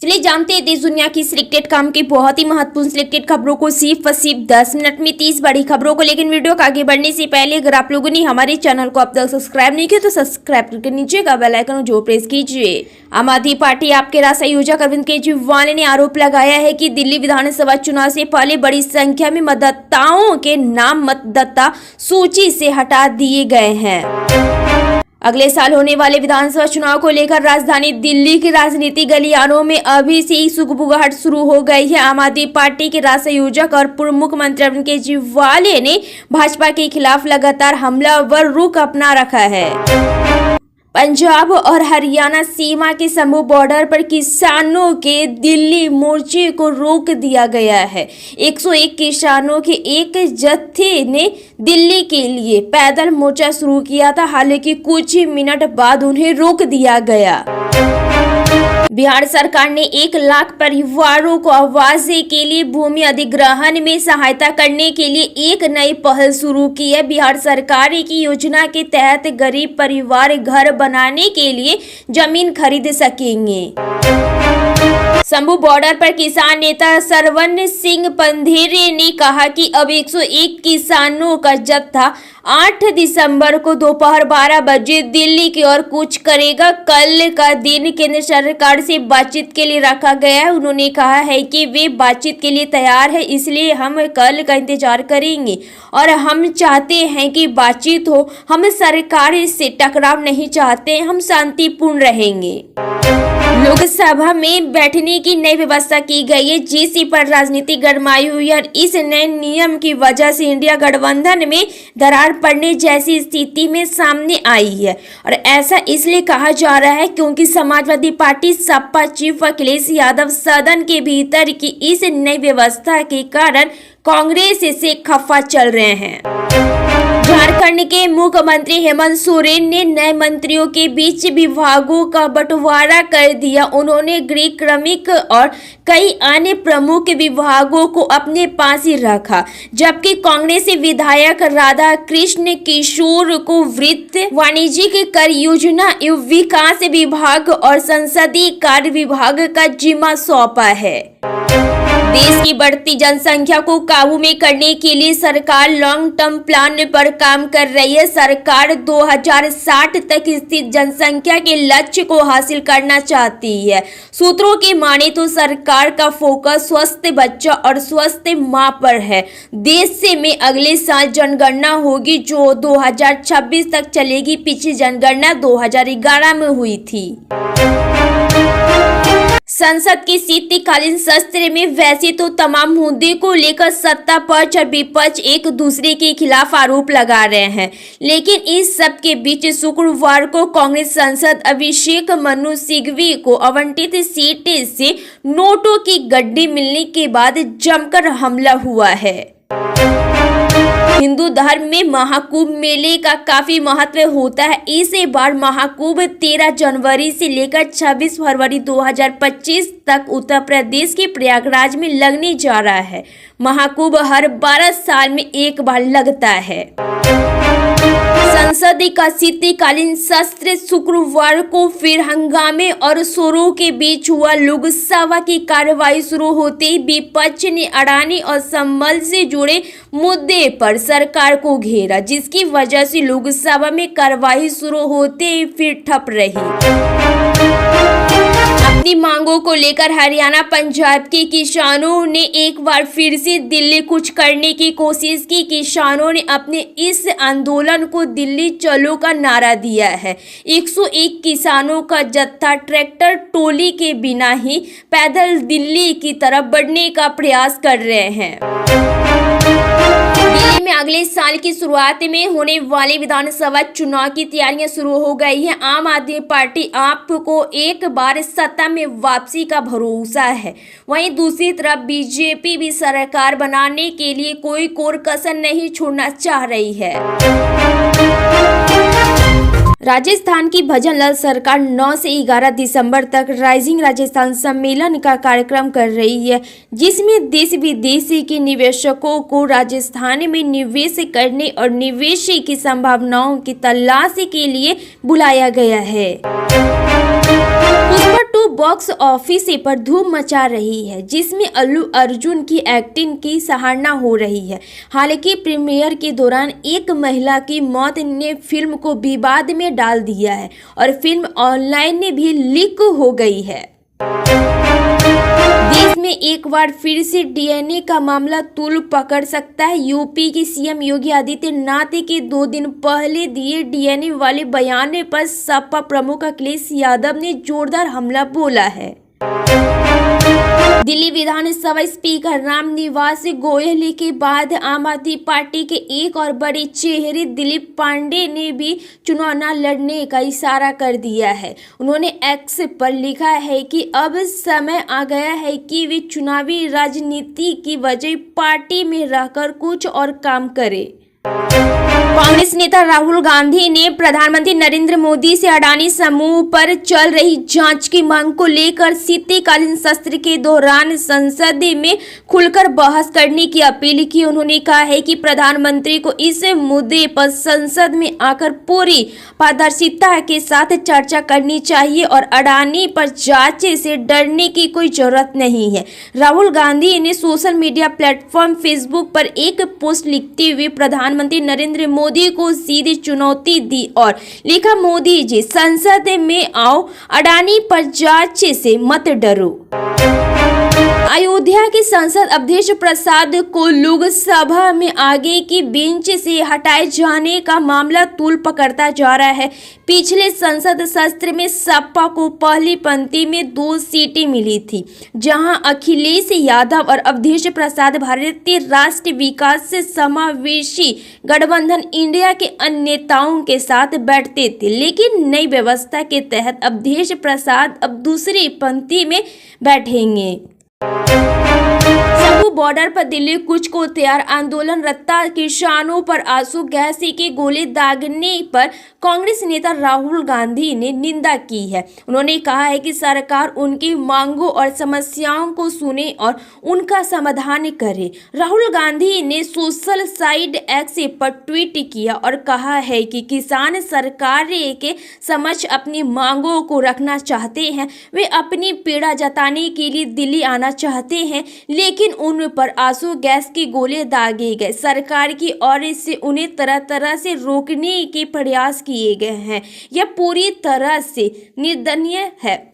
चलिए जानते हैं देश दुनिया की सिलेक्टेड काम की बहुत ही महत्वपूर्ण सिलेक्टेड खबरों को सिर्फ 10 मिनट में 30 बड़ी खबरों को। लेकिन वीडियो को आगे बढ़ने से पहले अगर आप लोगों ने हमारे चैनल को अब तक सब्सक्राइब नहीं किया तो सब्सक्राइब करके नीचे का बेल आइकन जो प्रेस कीजिए। आम आदमी पार्टी आपके राष्ट्रीय संयोजक अरविंद केजरीवाल ने आरोप लगाया है कि दिल्ली विधानसभा चुनाव से पहले बड़ी संख्या में मतदाताओं के नाम मतदाता सूची से हटा दिए गए हैं। अगले साल होने वाले विधानसभा चुनाव को लेकर राजधानी दिल्ली की राजनीतिक गलियारों में अभी से ही सुगबुगाहट शुरू हो गई है। आम आदमी पार्टी के राष्ट्रीय संयोजक और पूर्व मुख्यमंत्री अरविंद केजरीवाल ने भाजपा के खिलाफ लगातार हमलावर रुख अपना रखा है। पंजाब और हरियाणा सीमा के शंभू बॉर्डर पर किसानों के दिल्ली मोर्चे को रोक दिया गया है। 101 किसानों के एक जत्थे ने दिल्ली के लिए पैदल मोर्चा शुरू किया था, हालांकि कुछ मिनट बाद उन्हें रोक दिया गया। बिहार सरकार ने 1 लाख परिवारों को आवास के लिए भूमि अधिग्रहण में सहायता करने के लिए एक नई पहल शुरू की है। बिहार सरकार की योजना के तहत गरीब परिवार घर बनाने के लिए जमीन खरीद सकेंगे। शंभू बॉर्डर पर किसान नेता सरवन सिंह पंधेरे ने कहा कि अब 101 किसानों का जत्था 8 दिसंबर को दोपहर 12 बजे दिल्ली की ओर कूच करेगा। कल का दिन केंद्र सरकार से बातचीत के लिए रखा गया है। उन्होंने कहा है कि वे बातचीत के लिए तैयार है, इसलिए हम कल का इंतजार करेंगे और हम चाहते हैं कि बातचीत हो। हम सरकार से टकराव नहीं चाहते, हम शांतिपूर्ण रहेंगे। लोकसभा में बैठने की नई व्यवस्था की गई है, जिस पर राजनीति गरमाई हुई है। इस नए नियम की वजह से इंडिया गठबंधन में दरार पड़ने जैसी स्थिति में सामने आई है और ऐसा इसलिए कहा जा रहा है क्योंकि समाजवादी पार्टी सपा चीफ अखिलेश यादव सदन के भीतर की इस नई व्यवस्था के कारण कांग्रेस से खफा चल रहे हैं। झारखंड के मुख्यमंत्री हेमंत सोरेन ने नए मंत्रियों के बीच विभागों का बंटवारा कर दिया। उन्होंने गृह, श्रमिक और कई अन्य प्रमुख विभागों को अपने पास ही रखा, जबकि कांग्रेस विधायक राधा कृष्ण किशोर को वित्त, वाणिज्यिक कर योजना एवं विकास विभाग और संसदीय कार्य विभाग का जिम्मा सौंपा है। देश की बढ़ती जनसंख्या को काबू में करने के लिए सरकार लॉन्ग टर्म प्लान पर काम कर रही है। सरकार 2060 तक स्थित जनसंख्या के लक्ष्य को हासिल करना चाहती है। सूत्रों की माने तो सरकार का फोकस स्वस्थ बच्चा और स्वस्थ मां पर है। देश में अगले साल जनगणना होगी जो 2026 तक चलेगी। पिछली जनगणना 2011 में हुई थी। संसद की शीतकालीन सत्र में वैसे तो तमाम मुद्दे को लेकर सत्ता पक्ष और विपक्ष एक दूसरे के खिलाफ आरोप लगा रहे हैं, लेकिन इस सब के बीच शुक्रवार को कांग्रेस सांसद अभिषेक मनु सिंघवी को आवंटित सीट से नोटों की गड्डी मिलने के बाद जमकर हमला हुआ है। हिंदू धर्म में महाकुंभ मेले का काफी महत्व होता है। इस बार महाकुंभ 13 जनवरी से लेकर 26 फरवरी 2025 तक उत्तर प्रदेश के प्रयागराज में लगने जा रहा है। महाकुंभ हर 12 साल में एक बार लगता है। संसद का शीतकालीन सत्र शुक्रवार को फिर हंगामे और शोरों के बीच हुआ। लोकसभा की कार्यवाही शुरू होते ही विपक्ष ने अडानी और संबल से जुड़े मुद्दे पर सरकार को घेरा, जिसकी वजह से लोकसभा में कार्यवाही शुरू होते ही फिर ठप रही। अपनी मांगों को लेकर हरियाणा पंजाब के किसानों ने एक बार फिर से दिल्ली कूच करने की कोशिश की। किसानों ने अपने इस आंदोलन को दिल्ली चलो का नारा दिया है। 101 किसानों का जत्था ट्रैक्टर टोली के बिना ही पैदल दिल्ली की तरफ बढ़ने का प्रयास कर रहे हैं। दिल्ली में अगले साल की शुरुआत में होने वाले विधानसभा चुनाव की तैयारियां शुरू हो गई हैं। आम आदमी पार्टी आपको एक बार सत्ता में वापसी का भरोसा है। वहीं दूसरी तरफ बीजेपी भी सरकार बनाने के लिए कोई कोर कसर नहीं छोड़ना चाह रही है। राजस्थान की भजन लाल सरकार 9 से 11 दिसंबर तक राइजिंग राजस्थान सम्मेलन का कार्यक्रम कर रही है, जिसमें देश विदेश के निवेशकों को राजस्थान में निवेश करने और निवेश की संभावनाओं की तलाश के लिए बुलाया गया है। पुष्पा टू बॉक्स ऑफिस पर धूम मचा रही है, जिसमें अल्लू अर्जुन की एक्टिंग की सराहना हो रही है। हालांकि प्रीमियर के दौरान एक महिला की मौत ने फिल्म को विवाद में डाल दिया है और फिल्म ऑनलाइन में भी लीक हो गई है। देश में एक बार फिर से डीएनए का मामला तूल पकड़ सकता है। यूपी के सीएम योगी आदित्यनाथ के 2 दिन पहले दिए डीएनए वाले बयान पर सपा प्रमुख अखिलेश यादव ने जोरदार हमला बोला है। दिल्ली विधानसभा स्पीकर रामनिवास गोयल के बाद आम आदमी पार्टी के एक और बड़े चेहरे दिलीप पांडे ने भी चुनाव न लड़ने का इशारा कर दिया है। उन्होंने एक्स पर लिखा है कि अब समय आ गया है कि वे चुनावी राजनीति की वजह पार्टी में रहकर कुछ और काम करें। कांग्रेस नेता राहुल गांधी ने प्रधानमंत्री नरेंद्र मोदी से अडानी समूह पर चल रही जांच की मांग को लेकर शीतकालीन सत्र के दौरान संसद में खुलकर बहस करने की अपील की। उन्होंने कहा है कि प्रधानमंत्री को इस मुद्दे पर संसद में आकर पूरी पारदर्शिता के साथ चर्चा करनी चाहिए और अडानी पर जांच से डरने की कोई जरूरत नहीं है। राहुल गांधी ने सोशल मीडिया प्लेटफॉर्म फेसबुक पर एक पोस्ट लिखते हुए प्रधानमंत्री नरेंद्र मोदी को सीधी चुनौती दी और लिखा, मोदी जी संसद में आओ, अडानी पर जांच से मत डरो। अयोध्या के सांसद अवधेश प्रसाद को लोकसभा में आगे की बेंच से हटाए जाने का मामला तूल पकड़ता जा रहा है। पिछले संसद सत्र में सपा को पहली पंक्ति में 2 सीटें मिली थी, जहां अखिलेश यादव और अवधेश प्रसाद भारतीय राष्ट्रीय विकास समावेशी गठबंधन इंडिया के अन्य नेताओं के साथ बैठते थे। लेकिन नई व्यवस्था के तहत अवधेश प्रसाद अब दूसरी पंक्ति में बैठेंगे। शंभू बॉर्डर पर दिल्ली कूच को तैयार आंदोलनरत किसानों पर आंसू गैस के गोले दागने पर कांग्रेस नेता राहुल गांधी ने निंदा की है। उन्होंने कहा है कि सरकार उनकी मांगों और समस्याओं को सुने और उनका समाधान करे। राहुल गांधी ने सोशल साइट एक्स पर ट्वीट किया और कहा है कि किसान सरकार के समक्ष अपनी मांगों को रखना चाहते हैं। वे अपनी पीड़ा जताने के लिए दिल्ली आना चाहते हैं, लेकिन उन पर आंसू गैस के गोले दागे गए। सरकार की ओर से उन्हें तरह तरह से रोकने के प्रयास किए गए हैं। यह पूरी तरह से निंदनीय है।